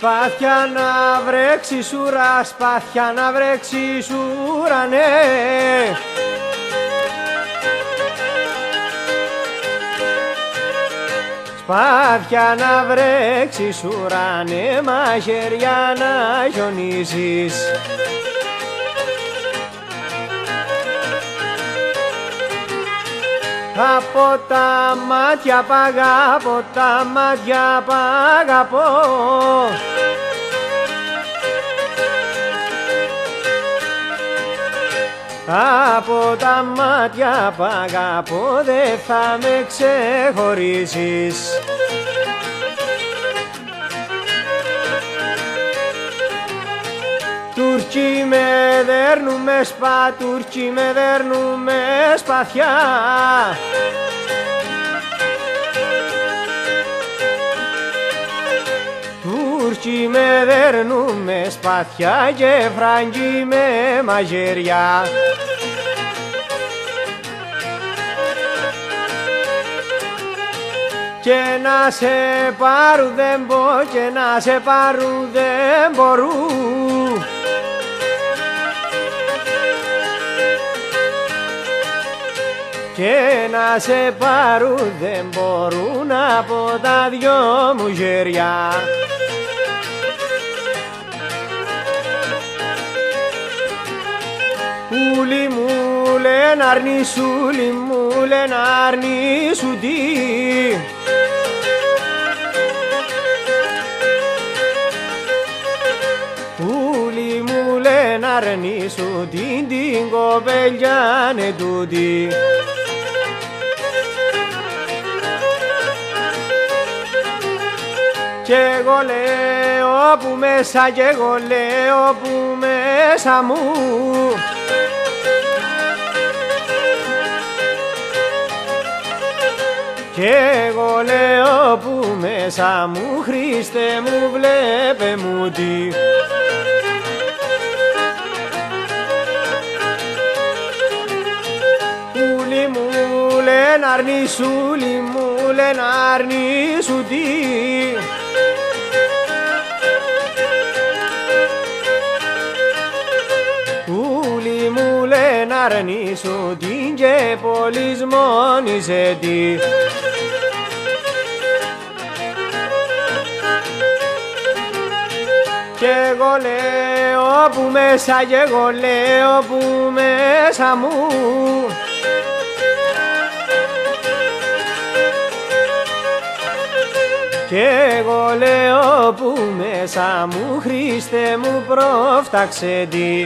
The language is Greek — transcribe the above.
Σπάθια να βρέξεις ουρά, σπάθια να βρέξεις ουρανέ. Σπάθια να βρέξεις ουρανέ, μαχαιριά να χιονίσεις. Από τα μάτια π' αγαπώ, τα μάτια π' αγαπώ. Από τα μάτια π' αγαπώ, δε θα με ξεχωρίσεις. Τούρκοι με δέρνουνε Τούρκοι με δέρνουνε σπαθιά. Τούρκοι με δέρνουνε σπαθιά και Φράγκοι με μαγειριά. Και να σε πάρουν δεν μπορούν, και να σε πάρουν δεν μπορούν. Και να σε πάρουν δεν μπορούν από τα δυο μου χέρια. Ούλοι μου λένε αρνήσου, ούλοι μου λένε αρνήσου τι. Ούλοι μου λένε αρνήσου την κοπελιάνε τούτη. Κι εγώ λέω που μέσα, κι εγώ λέω που μέσα μου. Κι εγώ λέω που μέσα μου, Χριστέ μου βλέπε μου τι. Ούλοι μου λένε αρνήσου, ούλοι μου λένε αρνήσου τι. Ούλοι μου λένε αρνήσου την και πολύς μόνισε τι. Κι εγώ λέω που μέσα, κι εγώ λέω που μέσα μου. Κι εγώ λέω που μέσα μου, Χριστέ μου πρόφταξε τι.